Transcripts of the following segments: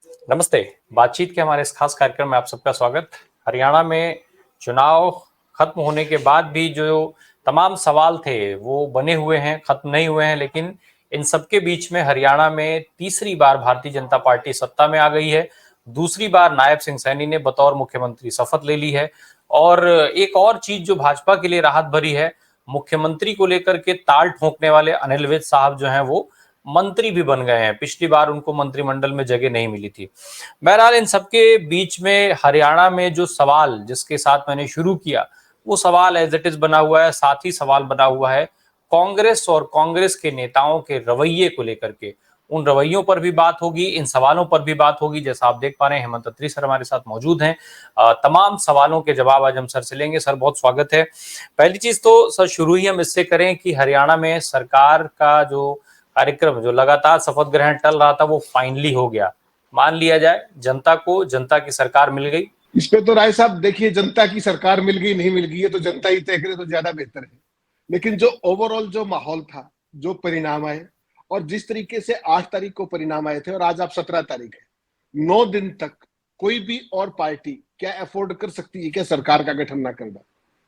नमस्ते। बातचीत के हमारे इस खास कार्यक्रम में आप सबका स्वागत। हरियाणा में चुनाव खत्म होने के बाद भी जो तमाम सवाल थे वो बने हुए हैं, खत्म नहीं हुए हैं, लेकिन इन सबके बीच में हरियाणा में तीसरी बार भारतीय जनता पार्टी सत्ता में आ गई है। दूसरी बार नायब सिंह सैनी ने बतौर मुख्यमंत्री शपथ ले ली है। और एक और चीज जो भाजपा के लिए राहत भरी है, मुख्यमंत्री को लेकर के ताल ठोंकने वाले अनिल विज साहब जो हैं वो मंत्री भी बन गए हैं। पिछली बार उनको मंत्रिमंडल में जगह नहीं मिली थी। बहरहाल इन सबके बीच में हरियाणा में जो सवाल जिसके साथ मैंने शुरू किया, वो सवाल एज इट इज बना हुआ है। साथ ही सवाल बना हुआ है कांग्रेस और कांग्रेस के नेताओं के रवैये को लेकर के। उन रवैयों पर भी बात होगी, इन सवालों पर भी बात होगी। जैसा आप देख पा रहे हैं, हेमंत अत्री सर हमारे साथ मौजूद हैं। तमाम सवालों के जवाब आज हम सर से लेंगे। सर, बहुत स्वागत है। पहली चीज तो सर शुरू ही हम इससे करें कि हरियाणा में सरकार का जो कार्यक्रम, जो लगातार शपथ ग्रहण टल रहा था, वो फाइनली हो गया। मान लिया जाए जनता को, जनता की सरकार मिल गई। इस पे तो राय साहब देखिए, जनता की सरकार मिल गई नहीं मिल गई है तो जनता ही तय करे तो ज्यादा बेहतर है। लेकिन जो ओवरऑल जो माहौल था, जो परिणाम आए, और जिस तरीके से 8 तारीख को परिणाम आए थे और आज आप 17 तारीख है, 9 दिन तक कोई भी और पार्टी क्या अफोर्ड कर सकती है क्या सरकार का गठन ना करना,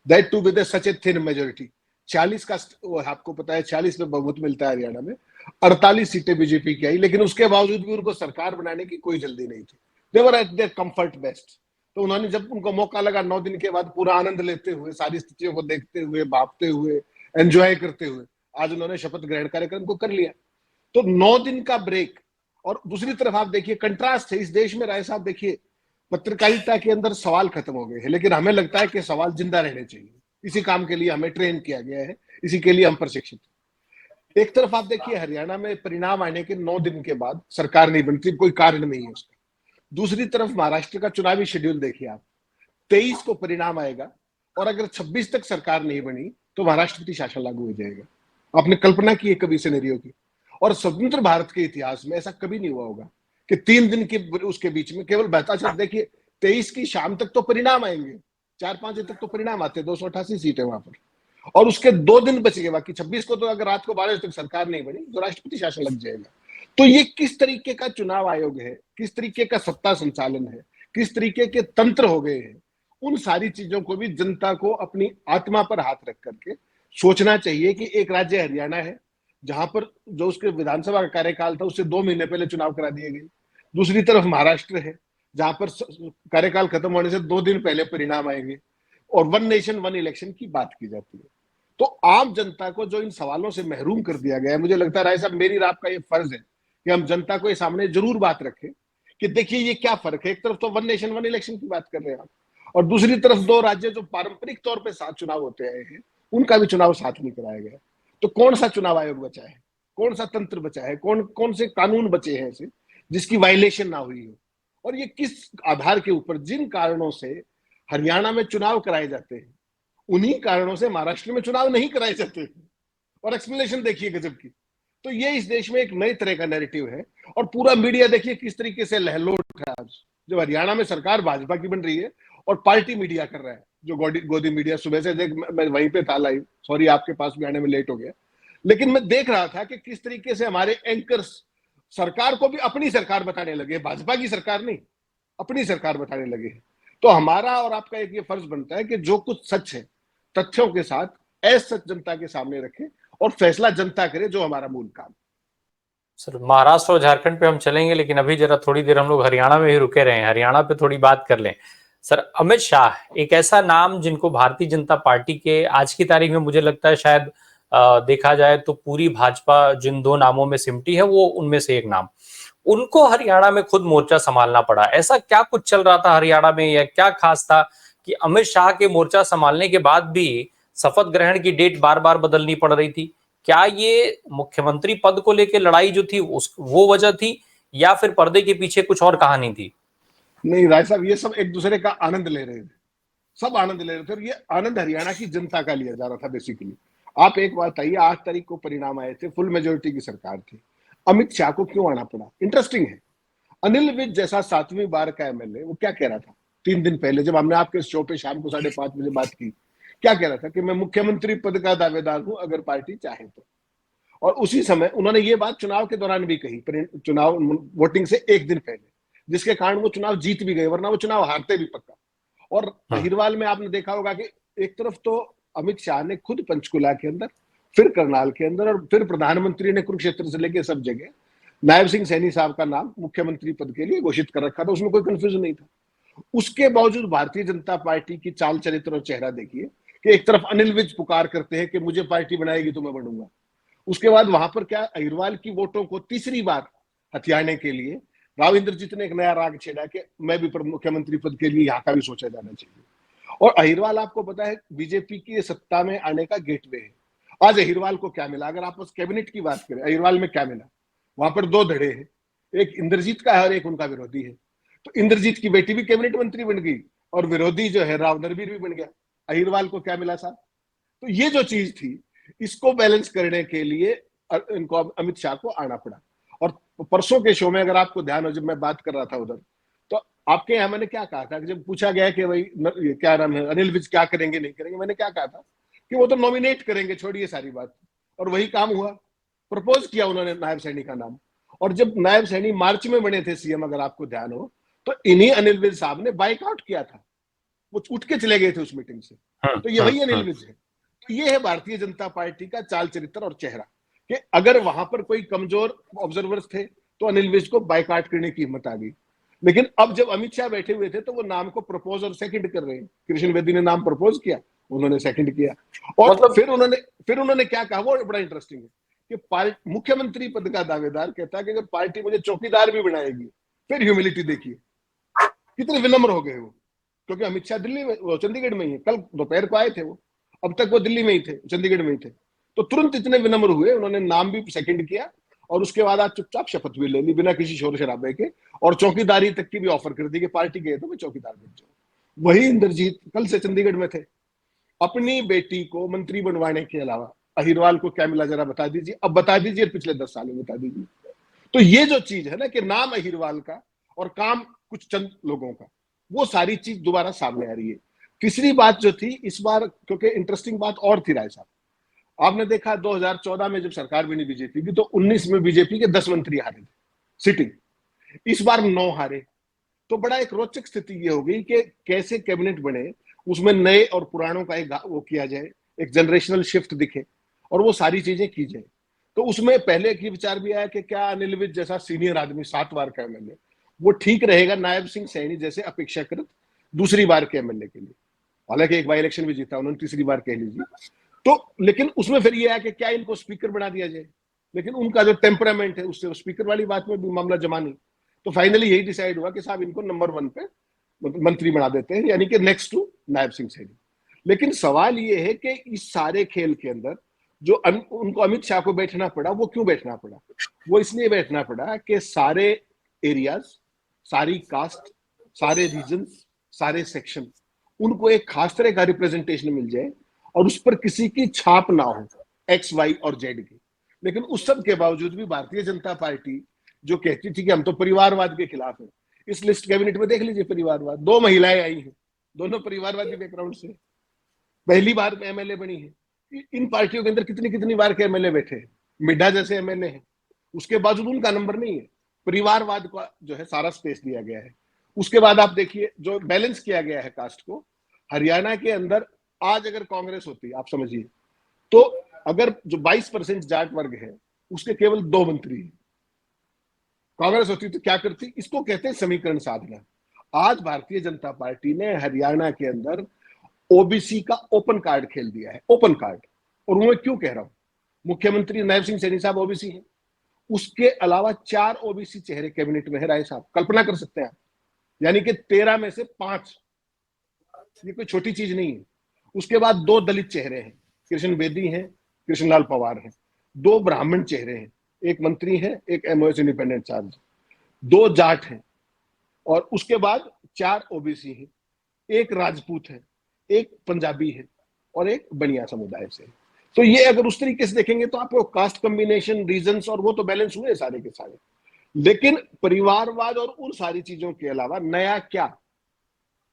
that too with such a thin majority. 40 का आपको पता है 40 में बहुमत मिलता है हरियाणा में। 48 सीटें बीजेपी की आई, लेकिन उसके बावजूद भी उनको सरकार बनाने की कोई जल्दी नहीं थी। They were at there comfort best. तो उन्होंने जब उनको मौका लगा 9 दिन के बाद, पूरा आनंद लेते हुए, सारी स्थितियों को देखते हुए, भापते हुए, एंजॉय करते हुए, आज उन्होंने शपथ ग्रहण कार्यक्रम को कर लिया। तो 9 दिन का ब्रेक। और दूसरी तरफ आप देखिए कंट्रास्ट है इस देश में। राय साहब देखिए, पत्रकारिता के अंदर सवाल खत्म हो गए हैं, लेकिन हमें लगता है कि सवाल जिंदा रहने चाहिए। इसी काम के लिए हमें ट्रेन किया गया है, इसी के लिए हम प्रशिक्षित। एक तरफ आप देखिए हरियाणा में परिणाम आने के 9 दिन के बाद सरकार नहीं बनती, कोई कारण नहीं है उसका। दूसरी तरफ महाराष्ट्र का चुनावी शेड्यूल देखिए आप, 23 को परिणाम आएगा, और अगर 26 तक सरकार नहीं बनी तो महाराष्ट्रपति शासन लागू हो जाएगा। आपने कल्पना की है कभी सिनेरियो की? और स्वतंत्र भारत के इतिहास में ऐसा कभी नहीं हुआ होगा कि 3 दिन के उसके बीच में केवल बहता चल। देखिए 23 की शाम तक तो परिणाम आएंगे, 4-5 दिन तक तो परिणाम आते हैं, 288 सीटें वहां पर, और उसके 2 दिन बच गए। बाकी 26 को तो अगर रात को 12 बजे तक सरकार नहीं बनी तो राष्ट्रपति शासन लग जाएगा। तो ये किस तरीके का चुनाव आयोग है, किस तरीके का सत्ता संचालन है, किस तरीके के तंत्र हो गए हैं, उन सारी चीजों को भी जनता को अपनी आत्मा पर हाथ रख करके सोचना चाहिए कि एक राज्य हरियाणा है जहां पर जो उसके विधानसभा का कार्यकाल था उससे 2 महीने पहले चुनाव करा दिए गए। दूसरी तरफ महाराष्ट्र है जहां पर कार्यकाल खत्म होने से 2 दिन पहले परिणाम आएंगे, और वन नेशन वन इलेक्शन की बात की जाती है। तो आम जनता को जो इन सवालों से महरूम कर दिया गया है, मुझे लगता है राय साहब, मेरी और आपका ये फर्ज है कि हम जनता को ये सामने जरूर बात रखें कि देखिए ये क्या फर्क है। एक तरफ तो वन नेशन वन इलेक्शन की बात कर रहे हैं आप, और दूसरी तरफ 2 राज्य जो पारंपरिक तौर पे साथ चुनाव होते आए हैं, उनका भी चुनाव साथ नहीं कराया गया। तो कौन सा चुनाव आयोग बचा है, कौन सा तंत्र बचा है, कौन कौन से कानून बचे हैं ऐसे जिसकी वायलेशन ना हुई हो, और ये किस आधार के ऊपर, जिन कारणों से हरियाणा में चुनाव कराए जाते हैं उन्हीं कारणों से महाराष्ट्र में चुनाव नहीं कराए जाते। और एक्सप्लेनेशन देखिए गजब की। तो ये इस देश में एक नए तरह का नैरेटिव है। और पूरा मीडिया देखिए किस तरीके से लहलोट है आज, जब हरियाणा में सरकार भाजपा की बन रही है और पार्टी मीडिया कर रहा है, जो गोदी मीडिया। सुबह से देख, मैं वहीं पे था लाइव, सॉरी आपके पास भी आने में लेट हो गया, लेकिन मैं देख रहा था कि किस तरीके से हमारे एंकर्स सरकार को भी अपनी सरकार बताने लगे, भाजपा की सरकार नहीं, अपनी सरकार बताने लगे। तो हमारा और आपका एक ये फर्ज बनता है कि जो कुछ सच है तथ्यों के साथ ऐसा सच जनता के सामने रखें और फैसला जनता करे, जो हमारा मूल काम। सर, महाराष्ट्र और झारखंड पे हम चलेंगे, लेकिन अभी जरा थोड़ी देर हम लोग हरियाणा में ही रुके रहे हैं। हरियाणा पे थोड़ी बात कर लें। सर, अमित शाह एक ऐसा नाम जिनको भारतीय जनता पार्टी के आज की तारीख में मुझे लगता है शायद देखा जाए तो पूरी भाजपा जिन 2 नामों में सिमटी है वो उनमें से एक नाम, उनको हरियाणा में खुद मोर्चा संभालना पड़ा। ऐसा क्या कुछ चल रहा था हरियाणा में, या क्या खास था कि अमित शाह के मोर्चा संभालने के बाद भी शपथ ग्रहण की डेट बार बार बदलनी पड़ रही थी? क्या ये मुख्यमंत्री पद को लेकर लड़ाई जो थी उस वो वजह थी, या फिर पर्दे के पीछे कुछ और कहानी थी? नहीं राय साहब, ये सब एक दूसरे का आनंद ले रहे थे, सब आनंद ले रहे थे, और ये आनंद हरियाणा की जनता का लिया जा रहा था बेसिकली। आप एक बात आइए, 8 तारीख को परिणाम आए थे, फुल मेजोरिटी की सरकार थी। अमित शाह को क्यों आना पड़ा? इंटरेस्टिंग है। अनिल विज जैसा 7वीं बार का एमएलए, वो क्या कह रहा था 3 दिन पहले जब हमने आपके शो पे शाम को 5:30 बजे बात की? क्या कह रहा था कि मैं मुख्यमंत्री पद का दावेदार हूं अगर पार्टी चाहे तो। और उसी समय उन्होंने ये बात चुनाव के दौरान भी कही, चुनाव वोटिंग से 1 दिन पहले, जिसके कारण वो चुनाव जीत भी गए, वरना वो चुनाव हारते भी पक्का। और अहिरवाल में आपने देखा होगा कि एक तरफ तो अमित शाह ने खुद पंचकुला के अंदर, फिर करनाल के अंदर, और फिर प्रधानमंत्री ने कुरुक्षेत्र से लेकर सब जगह नायब सिंह सैनी साहब का नाम मुख्यमंत्री पद के लिए घोषित कर रखा था, उसमें कोई कंफ्यूजन नहीं था। उसके बावजूद भारतीय जनता पार्टी की चाल चरित्र और चेहरा देखिए कि एक तरफ अनिल विज पुकार करते हैं कि मुझे पार्टी बनाएगी तो मैं बनूंगा, उसके बाद वहां पर क्या अहिरवाल की वोटों को तीसरी बार हथियाने के लिए राव इंद्रजीत ने एक नया राग छेड़ा कि मैं भी मुख्यमंत्री पद के लिए यहाँ का भी सोचा जाना चाहिए। और अहिरवाल आपको पता है बीजेपी की सत्ता में आने का गेटवे है। आज अहिरवाल को क्या मिला, अगर आप उस कैबिनेट की बात करें अहिरवाल में क्या मिला, वहां पर दो धड़े हैं, एक इंद्रजीत का है और एक उनका विरोधी है। तो इंद्रजीत की बेटी भी कैबिनेट मंत्री बन गई और विरोधी जो है राव नरवीर भी बन गया। अहिरवाल को क्या मिला साहब? तो ये जो चीज थी, इसको बैलेंस करने के लिए इनको अमित शाह को आना पड़ा। और परसों के शो में अगर आपको ध्यान हो, जब मैं बात कर रहा था उधर, तो आपके यहाँ मैंने क्या कहा था कि जब पूछा गया कि भाई क्या नाम है अनिल विज क्या करेंगे नहीं करेंगे, मैंने क्या कहा था कि वो तो नॉमिनेट करेंगे, छोड़िए सारी बात। और वही काम हुआ, प्रपोज किया उन्होंने नायब सैनी का नाम। और जब नायब सैनी मार्च में बने थे सीएम, अगर आपको ध्यान हो, तो इन्हीं अनिल विज साहब ने बाइकआउट किया था, वो उठ के चले गए थे उस मीटिंग से। तो ये वही अनिल विज है। तो ये है भारतीय जनता पार्टी का चाल चरित्र और चेहरा कि अगर वहां पर कोई कमजोर ऑब्जर्वर्स थे तो अनिल विज को बाइकआउट करने की हिम्मत आ गई। लेकिन अब जब अमित शाह बैठे हुए थे तो वो नाम को प्रपोज और सेकंड कर रहे हैं। कृष्ण बेदी ने नाम प्रपोज किया, उन्होंने सेकंड किया, और मतलब फिर उन्होंने क्या कहा, वो बड़ा इंटरेस्टिंग है कि मुख्यमंत्री पद का दावेदार कहता है कि अगर पार्टी मुझे चौकीदार भी बनाएगी, फिर ह्यूमिलिटी देखिए कितने विनम्र हो गए वो। क्योंकि अमित शाह दिल्ली में, वो चंडीगढ़ में ही है, कल दोपहर को आए थे वो, अब तक वो दिल्ली में ही थे, चंडीगढ़ में ही थे। तो तुरंत इतने विनम्र हुए, उन्होंने नाम भी सेकंड किया और उसके बाद आज चुपचाप शपथ भी ले ली बिना किसी शोर शराबे के, और चौकीदारी तक की भी ऑफर कर दी कि पार्टी गए तो मैं चौकीदार बन जाऊं। वही इंद्रजीत कल से चंडीगढ़ में थे। अपनी बेटी को मंत्री बनवाने के अलावा अहिरवाल को क्या मिला, जरा बता दीजिए। अब बता दीजिए, पिछले 10 साल में बता दीजिए। तो ये जो चीज है ना कि नाम अहिरवाल का और काम कुछ चंद लोगों का, वो सारी चीज दोबारा सामने आ रही है। तीसरी बात जो थी इस बार, क्योंकि इंटरेस्टिंग बात और थी राय साहब, आपने देखा 2014 में जब सरकार बनी बीजेपी की, तो 19 में बीजेपी के 10 मंत्री हारे थे सिटिंग, इस बार 9 हारे। तो बड़ा एक रोचक स्थिति ये हो गई कि कैसे कैबिनेट बने, उसमें नए और पुरानों का एक वो किया जाए, एक जनरेशनल शिफ्ट दिखे और वो सारी चीजें की जाए। तो उसमें पहले की विचार भी आया कि क्या अनिल विज जैसा सीनियर आदमी 7 बार का एमएलए, वो ठीक रहेगा नायब सिंह सैनी जैसे अपेक्षाकृत दूसरी बार के एमएलए के लिए। हालांकि एक बाई इलेक्शन भी जीता उन्होंने, तीसरी बार कह लीजिए। तो लेकिन उसमें फिर ये है कि क्या इनको स्पीकर बना दिया जाए, लेकिन उनका जो टेम्परामेंट है उससे स्पीकर वाली बात में भी मामला जमा नहीं। तो फाइनली यही डिसाइड हुआ कि साहब इनको नंबर 1 पे मंत्री बना देते हैं, यानी कि नेक्स्ट टू नायब सिंह सैनी। लेकिन सवाल ये है कि इस सारे खेल के अंदर जो उनको अमित शाह को बैठना पड़ा, वो क्यों बैठना पड़ा? वो इसलिए बैठना पड़ा कि सारे एरियाज, सारी कास्ट, सारे रीजन, सारे सेक्शन, उनको एक खास तरह का रिप्रेजेंटेशन मिल जाए और उस पर किसी की छाप ना हो एक्स वाई और जेड की। लेकिन उस सब के बावजूद भी भारतीय जनता पार्टी जो कहती थी कि हम तो परिवारवाद के खिलाफ है, इस लिस्ट कैबिनेट में देख लीजिए परिवारवाद, 2 महिलाएं आई हैं, दोनों परिवारवादी बैकग्राउंड से, पहली बार एमएलए बनी है। इन पार्टियों के अंदर कितनी कितनी बार के एमएलए बैठे हैं, मिड्ढा जैसे एमएलए हैं, उसके बावजूद उनका नंबर नहीं है। परिवारवाद का जो है सारा स्पेस दिया गया है। उसके बाद आप देखिए जो बैलेंस किया गया है कास्ट को, हरियाणा के अंदर आज अगर कांग्रेस होती, आप समझिए, तो अगर जो 22% जाट वर्ग है उसके केवल 2 मंत्री हैं, कांग्रेस होती तो क्या करती? इसको कहते हैं समीकरण साधना। आज भारतीय जनता पार्टी ने हरियाणा के अंदर ओबीसी का ओपन कार्ड खेल दिया है, ओपन कार्ड। और मैं क्यों कह रहा हूं, मुख्यमंत्री नायब सिंह सैनी साहब ओबीसी है, उसके अलावा 4 ओबीसी चेहरे कैबिनेट में है राय साहब, कल्पना कर सकते हैं आप, यानी कि 13 में से 5, ये कोई छोटी चीज नहीं है। उसके बाद 2 दलित चेहरे हैं, कृष्ण बेदी हैं, कृष्णलाल पवार हैं, 2 ब्राह्मण चेहरे हैं, एक मंत्री है, एक एमओएस इंडिपेंडेंट चार्ज, 2 जाट हैं, और उसके बाद 4 ओबीसी हैं, एक राजपूत है, एक पंजाबी है और एक बनिया समुदाय से। तो ये अगर उस तरीके से देखेंगे तो आपको कास्ट कॉम्बिनेशन, रीजंस और वो तो बैलेंस हुए सारे के सारे। लेकिन परिवारवाद और उन सारी चीजों के अलावा नया क्या?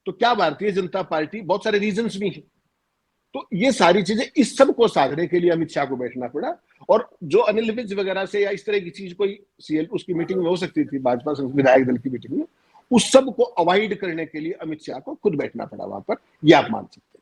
तो क्या भारतीय जनता पार्टी, बहुत सारे रीजंस भी हैं, तो ये सारी चीजें, इस सब को साधने के लिए अमित शाह को बैठना पड़ा। और जो अनिल विज वगैरह से या इस तरह की चीज कोई सीएल उसकी मीटिंग में हो सकती थी, भाजपा विधायक दल की मीटिंग में, उस सब को अवॉइड करने के लिए अमित शाह को खुद बैठना पड़ा वहां पर, यह आप मान सकते हैं।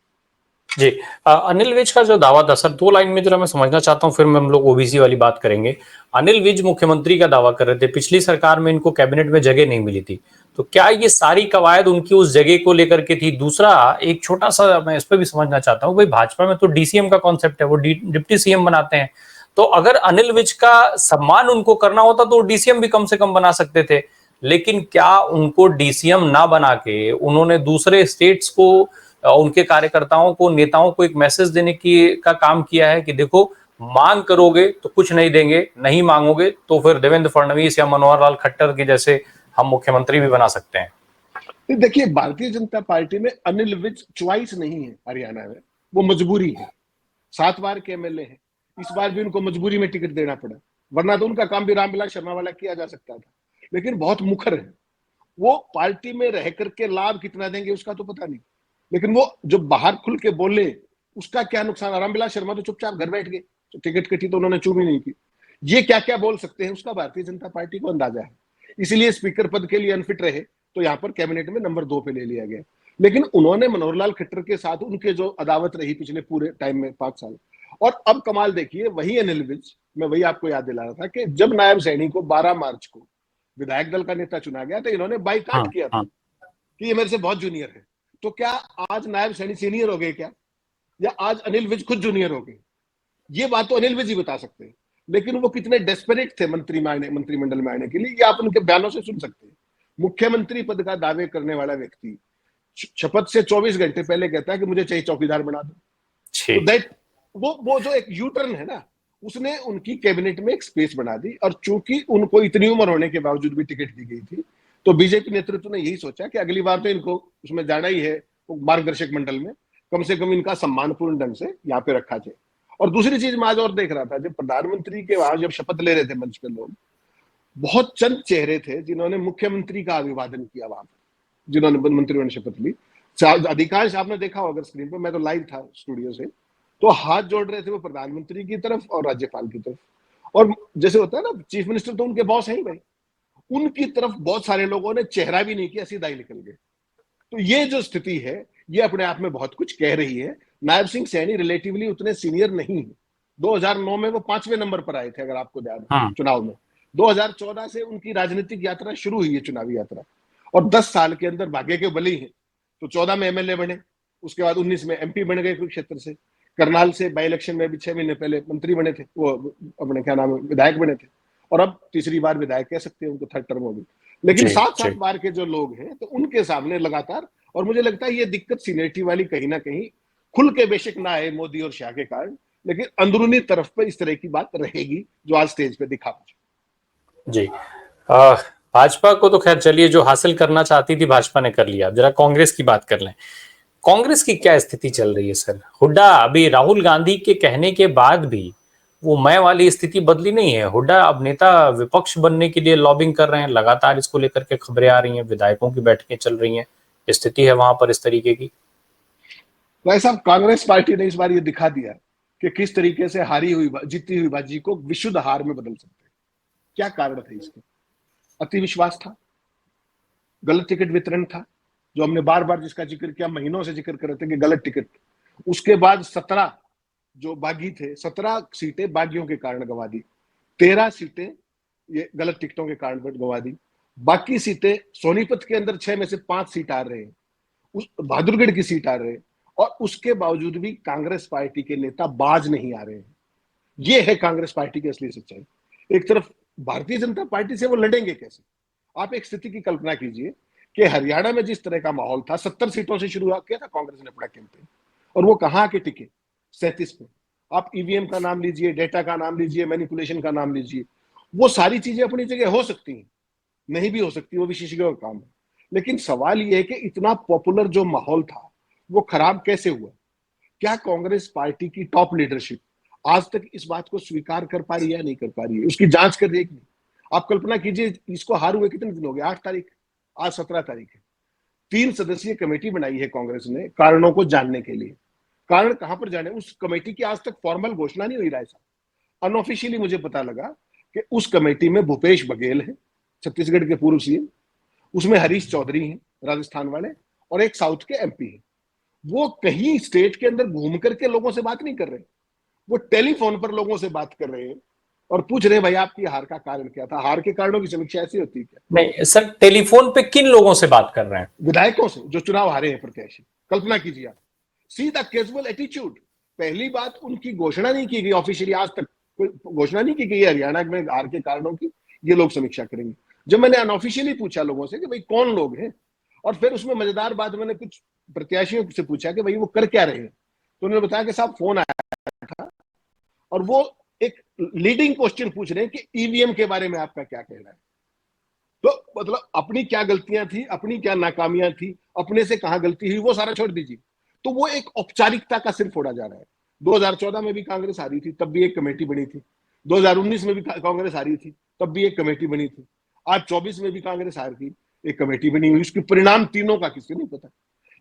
जी। अनिल विज का जो दावा था सर, 2 लाइन में जरा मैं समझना चाहता हूँ, फिर हम लोग ओबीसी वाली बात करेंगे। अनिल विज मुख्यमंत्री का दावा कर रहे थे, पिछली सरकार में इनको कैबिनेट में जगह नहीं मिली थी, तो क्या ये सारी कवायद उनकी उस जगह को लेकर के थी? दूसरा, एक छोटा सा मैं इस पर भी समझना चाहता हूँ, भाई भाजपा में तो डीसीएम का कॉन्सेप्ट है, वो डिप्टी सीएम बनाते हैं, तो अगर अनिल विज का सम्मान उनको करना होता तो डीसीएम भी कम से कम बना सकते थे, लेकिन क्या उनको डीसीएम ना बना के उन्होंने दूसरे स्टेट्स को, उनके कार्यकर्ताओं को, नेताओं को एक मैसेज देने की का काम किया है कि देखो, मांग करोगे तो कुछ नहीं देंगे, नहीं मांगोगे तो फिर देवेंद्र फडणवीस या मनोहर लाल खट्टर के जैसे हम मुख्यमंत्री भी बना सकते हैं? देखिए, भारतीय जनता पार्टी में अनिल विज च्वाइस नहीं है हरियाणा में, वो मजबूरी है। 7 बार के एमएलए हैं, इस बार भी उनको मजबूरी में टिकट देना पड़ा, वरना तो उनका काम भी रामविलास शर्मा वाला किया जा सकता था। लेकिन बहुत मुखर है वो, पार्टी में रह करके लाभ कितना देंगे उसका तो पता नहीं, लेकिन वो जो बाहर खुल के बोले उसका क्या नुकसान। रामविलास शर्मा तो चुपचाप घर बैठ गए, तो टिकट कटी तो उन्होंने चूम ही नहीं की। ये क्या क्या बोल सकते हैं उसका भारतीय जनता पार्टी को अंदाजा है, इसलिए स्पीकर पद के लिए अनफिट रहे, तो यहाँ पर कैबिनेट में नंबर 2 पे ले लिया गया। लेकिन उन्होंने मनोहर लाल खट्टर के साथ उनके जो अदावत रही पिछले पूरे टाइम में 5 साल, और अब कमाल देखिए, वही अनिल विज, मैं वही आपको याद दिला रहा था कि जब नायब सैनी को 12 मार्च को विधायक दल का नेता चुना गया तो इन्होंने बाइकाट किया था कि ये मेरे से बहुत जूनियर है। तो क्या आज नायब सैनी सीनियर हो गए क्या, या आज अनिल विज खुद जूनियर हो गए? ये बात तो अनिल विज ही बता सकते हैं। लेकिन वो कितने डेस्परेट थे मंत्रिमंडल में आने के लिए, ये आप उनके बयानों से सुन सकते हैं। मुख्यमंत्री पद का दावे करने वाला व्यक्ति शपथ से 24 घंटे पहले कहता है कि मुझे चाहिए चौकीदार बना दो। तो दैट वो जो एक यू टर्न है ना, उसने उनकी कैबिनेट में एक स्पेस बना दी। और चूंकि उनको इतनी उम्र होने के बावजूद भी टिकट दी गई थी, तो बीजेपी नेतृत्व ने यही सोचा कि अगली बार तो इनको उसमें जाना ही है, मार्गदर्शक मंडल में, कम से कम इनका सम्मानपूर्ण ढंग से यहाँ पे रखा जाए। और दूसरी चीज मैं आज और देख रहा था, जब प्रधानमंत्री के वहां जब शपथ ले रहे थे मंच पे लोग, बहुत चंद चेहरे थे जिन्होंने मुख्यमंत्री का अभिवादन किया वहां पर, जिन्होंने मंत्रियों ने शपथ ली। अधिकांश आपने देखा होगा स्क्रीन पर, मैं तो लाइव था स्टूडियो से, तो हाथ जोड़ रहे थे वो प्रधानमंत्री की तरफ और राज्यपाल की तरफ। और जैसे होता है ना, चीफ मिनिस्टर तो उनके बॉस हैं ही भाई, उनकी तरफ बहुत सारे लोगों ने चेहरा भी नहीं किया, सीधा ही निकल गए। तो ये जो स्थिति है, ये अपने आप में बहुत कुछ कह रही है। नायब सिंह सैनी रिलेटिवली उतने सीनियर नहीं है। 2009 में वो 5वें नंबर पर आए थे, अगर आपको याद है, चुनाव में। 2014 से उनकी राजनीतिक यात्रा शुरू हुई है, चुनावी यात्रा, और 10 साल के अंदर भाग्य के बली हैं। तो 14 में एमएलए बने, उसके बाद 19 में एमपी बन गए कुरुक्षेत्र से, करनाल से बाई इलेक्शन में भी 6 महीने पहले मंत्री बने थे, वो अपने क्या नाम है, विधायक बने थे, और अब तीसरी बार विधायक कह सकते हैं उनको, 3rd टर्म होगी। लेकिन 7-7 बार के जो लोग हैं, तो उनके सामने लगातार, और मुझे लगता है ये दिक्कत सीनियरिटी वाली कहीं ना कहीं खुल के बेशक ना आए मोदी और शाह के कारण, लेकिन अंदरूनी तरफ पर इस तरह की बात रहेगी जो आज स्टेज पे दिखा मुझे। जी, भाजपा को तो खैर चलिए, जो हासिल करना चाहती थी भाजपा ने कर लिया। जरा कांग्रेस की बात कर लें। कांग्रेस की क्या स्थिति चल रही है सर? हुड्डा अभी राहुल गांधी के कहने के बाद भी वो मैं वाली स्थिति बदली नहीं है। हुड्डा अब नेता विपक्ष बनने के लिए लॉबिंग कर रहे हैं, लगातार इसको लेकर के खबरें आ रही हैं, विधायकों की बैठकें चल रही हैं। स्थिति है वहां पर इस तरीके की। भाई साहब, कांग्रेस पार्टी ने इस बार ये दिखा दिया कि किस तरीके से हारी हुई जीती हुई बाजी को विशुद्ध हार में बदल सकते हैं। क्या कारण था इसके? अति विश्वास था, गलत टिकट वितरण था, जो हमने बार बार जिसका जिक्र किया, महीनों से जिक्र कर रहे थे कि गलत टिकट। उसके बाद 17 जो बागी थे, 17 सीटें बागियों के कारण गंवा दी, 13 सीटें ये गलत टिकटों के कारण गंवा दी। बाकी सीटें सोनीपत के अंदर 6 में से 5 सीट आ रहे हैं, उस बहादुरगढ़ की सीट आ रहे हैं, और उसके बावजूद भी कांग्रेस पार्टी के नेता बाज नहीं आ रहे हैं। ये है कांग्रेस पार्टी की असली सच्चाई। एक तरफ भारतीय जनता पार्टी से वो लड़ेंगे कैसे? आप एक स्थिति की कल्पना कीजिए कि हरियाणा में जिस तरह का माहौल था, 70 सीटों से शुरू किया था कांग्रेस ने अपना कैंपेन, और वो कहां आके टिके? 37 पे। आप ईवीएम का नाम लीजिए, डेटा का नाम लीजिए, मैनिपुलेशन का नाम लीजिए, वो सारी चीजें अपनी जगह हो सकती हैं, नहीं भी हो सकती, वो विशेषज्ञों का काम है। लेकिन सवाल ये है कि इतना पॉपुलर जो माहौल था वो खराब कैसे हुआ? क्या कांग्रेस पार्टी की टॉप लीडरशिप आज तक इस बात को स्वीकार कर पा रही है या नहीं कर पा रही है? उसकी जांच कर देगी। आप कल्पना कीजिए, इसको हार हुए कितने दिन हो गए? 8 तारीख, आज 17 तारीख है। 3 सदस्यीय कमेटी बनाई है कांग्रेस ने कारणों को जानने के लिए। कारण कहां पर जाने? उस कमेटी की आज तक फॉर्मल घोषणा नहीं हुई राय साहब। अनऑफिशियली मुझे पता लगा कि उस कमेटी में भूपेश बघेल है, छत्तीसगढ़ के पूर्व सीएम, उसमें हरीश चौधरी हैं राजस्थान वाले, और एक साउथ के एमपी हैं। वो कहीं स्टेट के अंदर घूम करके लोगों से बात नहीं कर रहे, वो टेलीफोन पर लोगों से बात कर रहे हैं और पूछ रहे हैं भाई आपकी हार का कारण क्या था। हार के कारणों की समीक्षा ऐसी होती है क्या? नहीं सर, टेलीफोन पे किन लोगों से बात कर रहे हैं? विधायकों से जो चुनाव हारे हैं प्रत्याशी। कल्पना कीजिए आप, सीधा कैजुअल एटीट्यूड। पहली बात, उनकी घोषणा नहीं की गई ऑफिशियली, आज तक कोई घोषणा नहीं की गई हरियाणा में हार के कारणों की, ये लोग समीक्षा करेंगे। जब मैंने अनऑफिशियली पूछा लोगों से कि भाई कौन लोग हैं, और फिर उसमें मजेदार बात, मैंने कुछ प्रत्याशियों से पूछा कि भाई वो कर क्या रहे हैं, तो उन्होंने बताया कि साहब फोन आया था और वो एक लीडिंग क्वेश्चन पूछ रहे हैं कि ईवीएम के बारे में आपका क्या कहना है। तो मतलब अपनी क्या गलतियां थी, अपनी क्या नाकामियां थी, अपने से कहां गलती हुई, वो सारा छोड़ दीजिए। तो वो एक औपचारिकता का सिर फोड़ा जा रहा है। 2014 में भी कांग्रेस हारी थी, तब भी एक कमेटी बनी थी। 2019 में भी कांग्रेस हारी थी, तब भी एक कमेटी बनी थी। आज 24 में भी कांग्रेस हार गई, एक कमेटी बनी हुई। उसके परिणाम तीनों का किसी नहीं पता।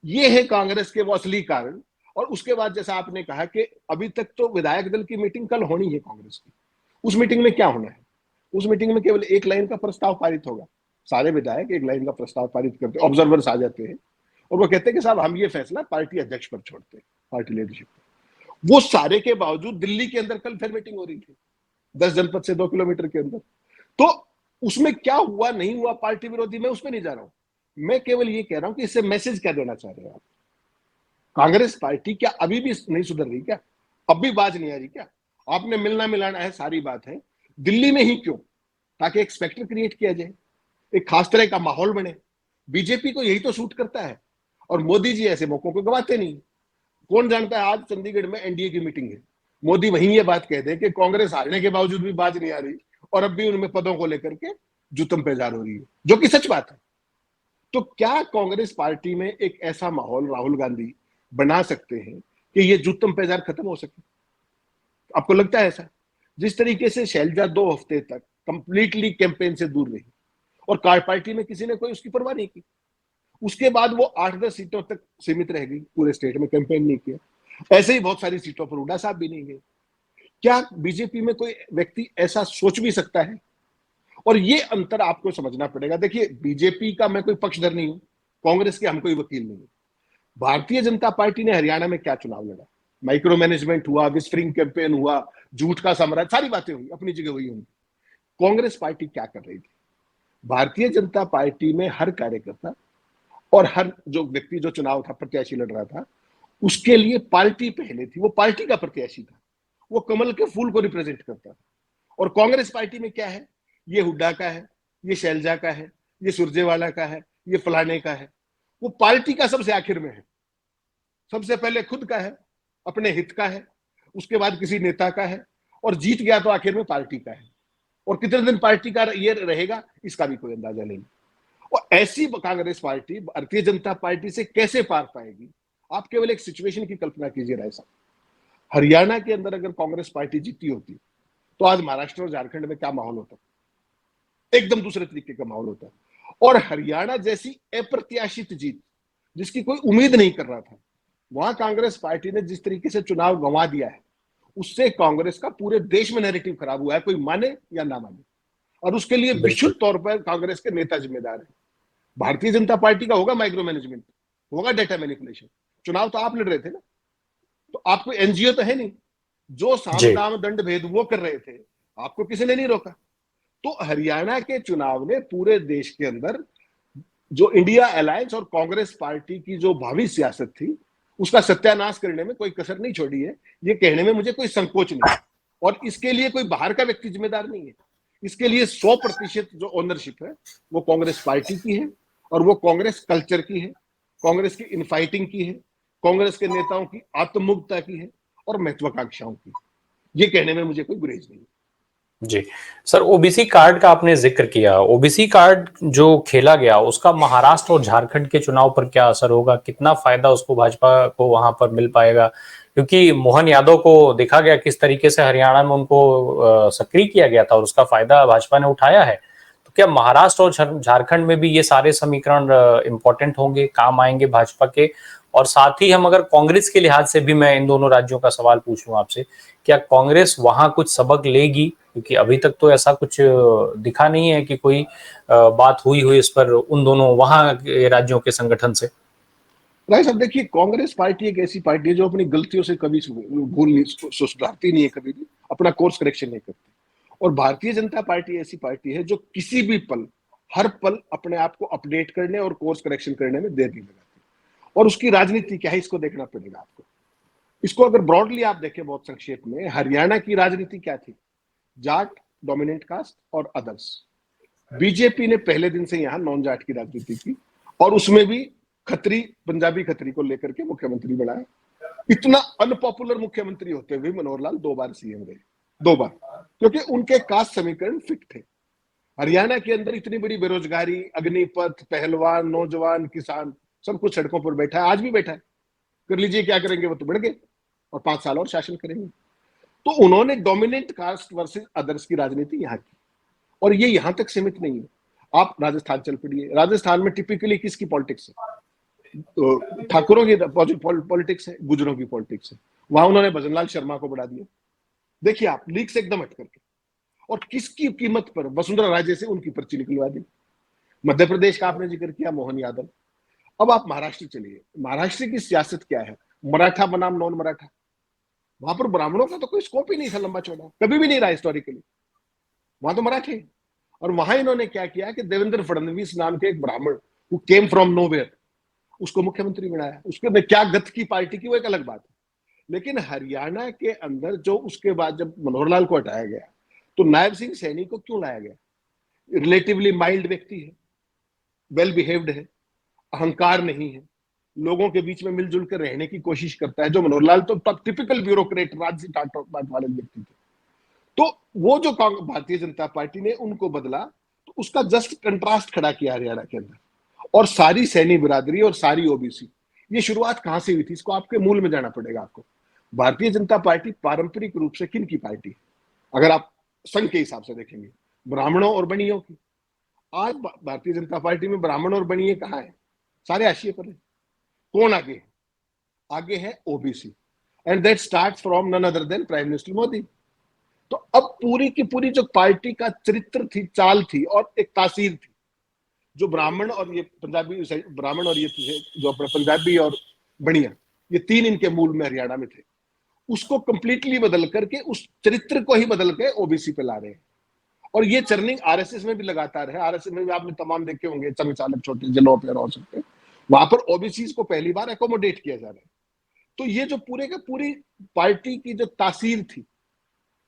ये है कांग्रेस के वो असली कारण। और उसके बाद जैसा आपने कहा कि अभी तक तो विधायक दल की मीटिंग कल होनी है कांग्रेस की। उस मीटिंग में क्या होना है? उस मीटिंग में केवल एक लाइन का प्रस्ताव पारित होगा। सारे विधायक एक लाइन का प्रस्ताव पारित करते, ऑब्जर्वर्स आ जाते हैं और वो कहते हैं कि साहब हम ये फैसला पार्टी अध्यक्ष पर छोड़ते हैं, पार्टी लीडरशिप पर। वो सारे के बावजूद दिल्ली के अंदर कल फिर मीटिंग हो रही थी, 10 जनपद से 2 किलोमीटर के अंदर। तो उसमें क्या हुआ नहीं हुआ पार्टी विरोधी, मैं उसमें नहीं जा रहा हूं। मैं केवल ये कह रहा हूं कि इससे मैसेज क्या देना चाह रहे हैं आप? कांग्रेस पार्टी क्या अभी भी नहीं सुधर रही क्या? अब भी बाज नहीं आ रही क्या? आपने मिलना मिलाना है, सारी बात है, दिल्ली में ही क्यों? ताकि एक स्पेक्टर क्रिएट किया जाए, एक खास तरह का माहौल बने। बीजेपी को यही तो सूट करता है और मोदी जी ऐसे मौकों को गवाते नहीं। कौन जानता है आज चंडीगढ़ में एनडीए की मीटिंग है, मोदी वहीं ये बात कह दे कि कांग्रेस हारने के बावजूद भी बाज नहीं आ रही और अब भी उनमें पदों को लेकर के जुतम पेजार हो रही है, जो कि सच बात है। तो क्या कांग्रेस पार्टी में एक ऐसा माहौल राहुल गांधी बना सकते हैं कि ये जुतम पेजार खत्म हो सके? आपको लगता है ऐसा? जिस तरीके से शैलजा 2 हफ्ते तक कंप्लीटली कैंपेन से दूर रही और कार्ड पार्टी में किसी ने कोई उसकी परवाह नहीं की, उसके बाद वो 8-10 सीटों तक सीमित रह गई, पूरे स्टेट में कैंपेन नहीं किया। ऐसे ही बहुत सारी सीटों पर हुड्डा साहब भी नहीं गए। क्या बीजेपी में कोई व्यक्ति ऐसा सोच भी सकता है? और ये अंतर आपको समझना पड़ेगा। देखिए, बीजेपी का मैं कोई पक्षधर नहीं हूं, कांग्रेस के हम कोई वकील नहीं है। भारतीय जनता पार्टी ने हरियाणा में क्या चुनाव लड़ा? माइक्रो मैनेजमेंट हुआ, विस्फरिंग कैंपेन हुआ, झूठ का साम्राज्य, सारी बातें हुई, अपनी जगह हुई होंगी। कांग्रेस पार्टी क्या कर रही थी? भारतीय जनता पार्टी में हर कार्यकर्ता और हर जो व्यक्ति जो चुनाव था, प्रत्याशी लड़ रहा था, उसके लिए पार्टी पहले थी। वो पार्टी का प्रत्याशी था, वो कमल के फूल को रिप्रेजेंट करता था। और कांग्रेस पार्टी में क्या है? ये हुड्डा का है, ये शैलजा का है, ये सुरजेवाला का है, ये फलाने का है। वो पार्टी का सबसे आखिर में है, सबसे पहले खुद का है, अपने हित का है, उसके बाद किसी नेता का है, और जीत गया तो आखिर में पार्टी का है। और कितने दिन पार्टी का ये रहेगा इसका भी कोई अंदाजा नहीं। और ऐसी कांग्रेस पार्टी भारतीय जनता पार्टी से कैसे पार पाएगी? आप केवल एक सिचुएशन की कल्पना कीजिए राय साहब, हरियाणा के अंदर अगर कांग्रेस पार्टी जीती होती तो आज महाराष्ट्र और झारखंड में क्या माहौल होता? एकदम दूसरे तरीके का माहौल होता है। और हरियाणा जैसी अप्रत्याशित जीत, जिसकी कोई उम्मीद नहीं कर रहा था, वहां कांग्रेस पार्टी ने जिस तरीके से चुनाव गंवा दिया है, उससे कांग्रेस का पूरे देश में नैरेटिव खराब हुआ है, कोई माने या ना माने। और उसके लिए विशुद्ध तौर पर कांग्रेस के नेता जिम्मेदार है। भारतीय जनता पार्टी का होगा माइक्रो मैनेजमेंट, होगा डेटा मैनिपुलेशन। चुनाव तो आप लड़ रहे थे ना, तो आपको एनजीओ तो है नहीं। जो साम दाम दंड भेद वो कर रहे थे, आपको किसी ने नहीं रोका। तो हरियाणा के चुनाव ने पूरे देश के अंदर जो इंडिया अलायंस और कांग्रेस पार्टी की जो भावी सियासत थी, उसका सत्यानाश करने में कोई कसर नहीं छोड़ी है। ये कहने में मुझे कोई संकोच नहीं, और इसके लिए कोई बाहर का व्यक्ति जिम्मेदार नहीं है। इसके लिए 100% जो ओनरशिप है वो कांग्रेस पार्टी की है, और वो कांग्रेस कल्चर की है, कांग्रेस की इनफाइटिंग की है, कांग्रेस के नेताओं की आत्ममुग्धता की है, और महत्वाकांक्षाओं की। ये कहने में मुझे कोई गुरेज नहीं। जी सर, ओबीसी कार्ड का आपने जिक्र किया, ओबीसी कार्ड जो खेला गया उसका महाराष्ट्र और झारखंड के चुनाव पर क्या असर होगा? कितना फायदा उसको भाजपा को वहां पर मिल पाएगा? क्योंकि मोहन यादव को देखा गया किस तरीके से हरियाणा में उनको सक्रिय किया गया था और उसका फायदा भाजपा ने उठाया है। तो क्या महाराष्ट्र और झारखंड में भी ये सारे समीकरण इंपॉर्टेंट होंगे, काम आएंगे भाजपा के? और साथ ही हम अगर कांग्रेस के लिहाज से भी मैं इन दोनों राज्यों का सवाल पूछूं आपसे, क्या कांग्रेस वहां कुछ सबक लेगी क्योंकि अभी तक तो ऐसा कुछ दिखा नहीं है कि कोई बात हुई इस पर उन दोनों वहां के राज्यों के संगठन से। राय साहब देखिए, कांग्रेस पार्टी एक ऐसी पार्टी है जो अपनी गलतियों से कभी भूल नहीं, सुधारती नहीं है, कभी भी अपना कोर्स करेक्शन नहीं करती। और भारतीय जनता पार्टी ऐसी पार्टी है जो किसी भी पल, हर पल अपने आप को अपडेट करने और कोर्स करेक्शन करने में देर नहीं लगाती। और उसकी राजनीति क्या है, इसको देखना पड़ेगा आपको। इसको अगर ब्रॉडली आप देखें बहुत संक्षेप में, हरियाणा की राजनीति क्या थी? जाट, डोमिनेंट कास्ट और अदर्स। बीजेपी ने पहले दिन से यहां नॉन जाट की राजनीति की, और उसमें भी खत्री, पंजाबी खत्री को लेकर के मुख्यमंत्री बनाया। इतना अनपॉपुलर मुख्यमंत्री होते हुए मनोहर लाल 2 बार सीएम रहे, 2 बार, क्योंकि उनके कास्ट समीकरण फिट थे। हरियाणा के अंदर इतनी बड़ी बेरोजगारी, अग्निपथ, पहलवान, नौजवान, किसान, सब कुछ सड़कों पर बैठा है, आज भी बैठा है। कर लीजिए, क्या करेंगे? वो तो बढ़ गए और 5 साल और शासन करेंगे। तो उन्होंने डोमिनेंट कास्ट वर्सेस अदर्स की राजनीति यहाँ की, और ये यहां तक सीमित नहीं है। आप राजस्थान चल पड़िए, राजस्थान में टिपिकली किसकी पॉलिटिक्स है? तो ठाकुरों की पॉलिटिक्स है, गुजरों की पॉलिटिक्स है। वहां उन्होंने भजनलाल शर्मा को बढ़ा दिया, देखिए आप, लीग से एकदम हट करके। और किसकी कीमत पर? वसुंधरा राजे से उनकी पर्ची निकलवा दी। मध्य प्रदेश का आपने जिक्र किया, मोहन यादव। अब आप महाराष्ट्र चलिए, महाराष्ट्र की सियासत क्या है? मराठा बनाम नॉन मराठा। वहां पर ब्राह्मणों का तो कोई स्कोप ही नहीं था लंबा चौड़ा, कभी भी नहीं रहा हिस्टोरिकली। वहां तो मराठे। और वहां इन्होंने क्या किया कि देवेंद्र फडणवीस नाम के एक ब्राह्मण हु केम फ्रॉम नोवेयर, उसको मुख्यमंत्री बनाया। उसके क्या गत की पार्टी की, वो एक अलग बात है। लेकिन हरियाणा के अंदर जो उसके बाद जब मनोहर लाल को हटाया गया, तो नायब सिंह सैनी को क्यों लाया गया? रिलेटिवली माइल्ड व्यक्ति है, वेल बिहेव्ड है, अहंकार नहीं है, लोगों के बीच में मिलजुल कर रहने की कोशिश करता है। जो मनोहर लाल तो टिपिकल ब्यूरोक्रेट, राजसी ठाट वाले व्यक्ति थे। तो वो जो भारतीय जनता पार्टी ने उनको बदला, तो उसका जस्ट कंट्रास्ट खड़ा किया हरियाणा के अंदर। और सारी सैनी बिरादरी और सारी ओबीसी, ये शुरुआत कहां से हुई थी? इसको आपके मूल में जाना पड़ेगा आपको। भारतीय जनता पार्टी पारंपरिक रूप से किन की पार्टी है? अगर आप संघ के हिसाब से देखेंगे, ब्राह्मणों और बनियों की। आज भारतीय जनता पार्टी में ब्राह्मण और बनिए कहां है? सारे हाशिए पर है। कौन आगे है? आगे है OBC, and that start from none other than prime minister Modi. तो अब पूरी की पूरी जो पार्टी का चरित्र थी, चाल थी और एक तासीर थी, जो ब्राह्मण और ये पंजाबी, ब्राह्मण और ये जो अपने पंजाबी और बनिया, ये तीन इनके मूल में हरियाणा में थे, उसको कंप्लीटली बदल करके, उस चरित्र को ही बदल के ओबीसी पे ला रहे हैं। और ये चर्निंग आरएसएस में भी लगातार है। आरएसएस में भी आपने तमाम देखे होंगे, संघ चालक छोटे जिलों पर हो सकते हैं, वहां पर ओबीसी को पहली बार एकोमोडेट किया जा रहा है। तो ये जो पूरे का पूरी पार्टी की जो तासीर थी,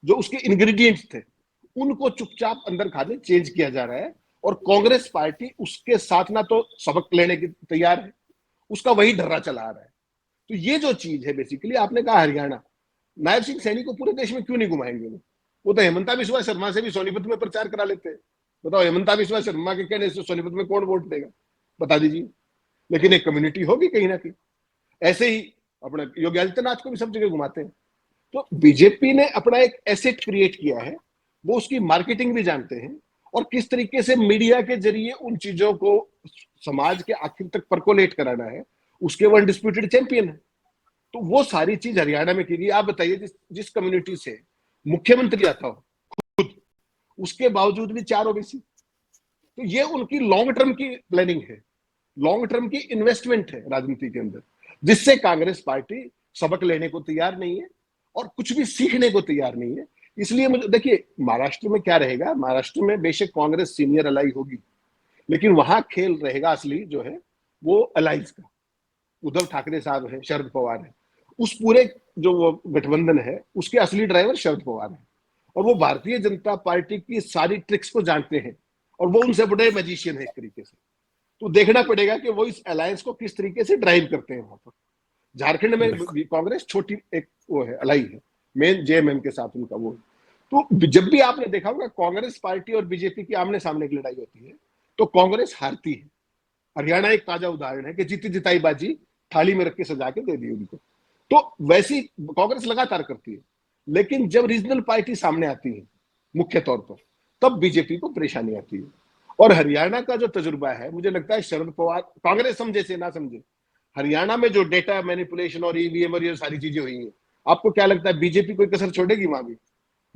जो उसके इंग्रेडिएंट्स थे, उनको चुपचाप अंदर खाने चेंज किया जा रहा है। और कांग्रेस पार्टी उसके साथ ना तो सबक लेने की तैयार है, उसका वही ढर्रा चला रहा है। तो ये जो चीज है बेसिकली, आपने कहा हरियाणा, नायब सिंह सैनी को पूरे देश में क्यों नहीं घुमाएंगे? वो तो हेमंता बिस्वा शर्मा से भी सोनीपत में प्रचार करा लेते हैं। बताओ, हेमंता बिस्वा शर्मा के कहने से सोनीपत में कौन वोट देगा? बता दीजिए। लेकिन एक कम्युनिटी होगी कहीं ना कहीं। ऐसे ही अपने योगी आदित्यनाथ को भी सब जगह घुमाते हैं। तो बीजेपी ने अपना एक एसेट क्रिएट किया है, वो उसकी मार्केटिंग भी जानते हैं, और किस तरीके से मीडिया के जरिए उन चीजों को समाज के आखिर तक परकोलेट कराना है, उसके वो अनडिस्प्यूटेड चैंपियन है। तो वो सारी चीज हरियाणा में की गई। आप बताइए, जिस कम्युनिटी से मुख्यमंत्री आता हो खुद, उसके बावजूद भी 4 ओबीसी। तो ये उनकी लॉन्ग टर्म की प्लानिंग है, लॉन्ग टर्म की इन्वेस्टमेंट है राजनीति के अंदर, जिससे कांग्रेस पार्टी सबक लेने को तैयार नहीं है और कुछ भी सीखने को तैयार नहीं है। इसलिए मुझे देखिए, महाराष्ट्र में क्या रहेगा, महाराष्ट्र में बेशक कांग्रेस सीनियर अलाई होगी, लेकिन वहां खेल रहेगा असली जो है वो अलायंस का। उद्धव ठाकरे साहब है, शरद पवार है, उस पूरे जो वो गठबंधन है उसके असली ड्राइवर शरद पवार है। और वो भारतीय जनता पार्टी की सारी ट्रिक्स को जानते हैं, और वो उनसे बड़े मैजिशियन है एक तरीके से। तो देखना पड़ेगा कि वो इस अलायंस को किस तरीके से ड्राइव करते हैं वहां पर। झारखंड में कांग्रेस छोटी एक वो है, अलाई है, मेन जेएमएम के साथ उनका वो। तो जब भी आपने देखा होगा कांग्रेस पार्टी और बीजेपी की आमने सामने की लड़ाई होती है, तो कांग्रेस हारती है। हरियाणा एक ताजा उदाहरण है कि जीती जिताई बाजी थाली में रख के सजा के दे दी उनको। तो वैसी कांग्रेस लगातार करती है, लेकिन जब रीजनल पार्टी सामने आती है मुख्य तौर पर, तब बीजेपी को परेशानी आती है। और हरियाणा का जो तजुर्बा है, मुझे लगता है शरद पवार, कांग्रेस समझे से ना समझे, हरियाणा में जो डेटा मैनिपुलेशन और ईवीएम और ये सारी चीजें हुई हैं, आपको क्या लगता है बीजेपी कोई कसर छोड़ेगी वहां भी?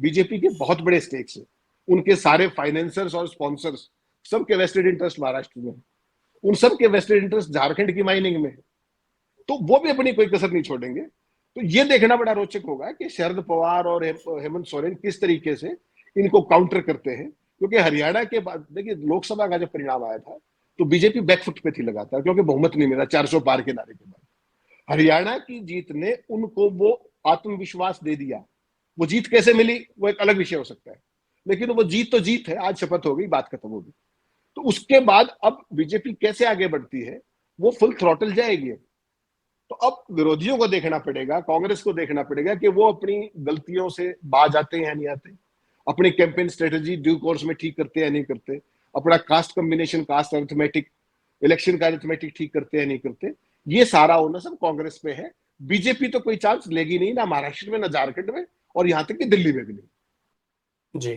बीजेपी के बहुत बड़े स्टेक्स है, उनके सारे फाइनेंसर्स और स्पॉन्सर्स सबके वेस्टेड इंटरेस्ट महाराष्ट्र में, उन सबके वेस्टेड इंटरेस्ट झारखंड की माइनिंग में, तो वो भी अपनी कोई कसर नहीं छोड़ेंगे। तो ये देखना बड़ा रोचक होगा कि शरद पवार और हेमंत सोरेन किस तरीके से इनको काउंटर करते हैं, क्योंकि हरियाणा के बाद देखिए लोकसभा का जब परिणाम आया था तो बीजेपी बैकफुट पे थी लगातार, क्योंकि बहुमत नहीं मिला 400 पार के नारे के बाद। हरियाणा की जीत ने उनको वो आत्मविश्वास दे दिया। वो जीत कैसे मिली वो एक अलग विषय हो सकता है, लेकिन वो जीत तो जीत है, आज शपथ हो गई, बात खत्म हो गई। तो उसके बाद अब बीजेपी कैसे आगे बढ़ती है, वो फुल थ्रॉटल जाएगी। तो अब विरोधियों को देखना पड़ेगा, कांग्रेस को देखना पड़ेगा कि वो अपनी गलतियों से बाज आते हैं या नहीं आते, अपनी कैंपेन स्ट्रेटेजी ड्यू कोर्स में ठीक करते हैं या नहीं करते, अपना caste combination, caste arithmetic, election का अरिथमेटिक ठीक करते हैं या नहीं करते। ये सारा होना सब कांग्रेस पे है। बीजेपी तो कोई चांस लेगी नहीं, ना महाराष्ट्र में, ना झारखंड में, और यहां तक कि दिल्ली में भी नहीं। जी,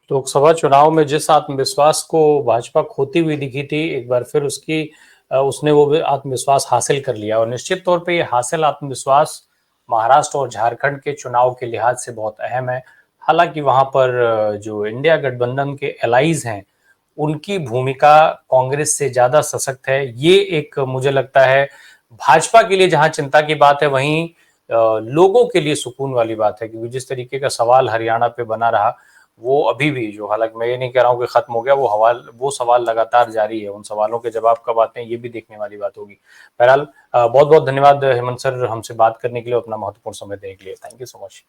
लोकसभा चुनाव में जिस आत्मविश्वास को भाजपा खोती हुई दिखी थी, एक बार फिर उसने वो आत्मविश्वास हासिल कर लिया, और निश्चित तौर पे ये हासिल आत्मविश्वास महाराष्ट्र और झारखंड के चुनाव के लिहाज से बहुत अहम है। हालांकि वहां पर जो इंडिया गठबंधन के एलाइज हैं, उनकी भूमिका कांग्रेस से ज्यादा सशक्त है। ये एक मुझे लगता है भाजपा के लिए जहां चिंता की बात है, वहीं लोगों के लिए सुकून वाली बात है, क्योंकि जिस तरीके का सवाल हरियाणा पे बना रहा, वो अभी भी, जो हालांकि मैं ये नहीं कह रहा हूँ कि खत्म हो गया, वो सवाल लगातार जारी है। उन सवालों के जवाब कब आते हैं ये भी देखने वाली बात होगी। बहरहाल बहुत बहुत धन्यवाद हेमंत सर, हमसे बात करने के लिए, अपना महत्वपूर्ण समय देने के लिए। Thank you so much.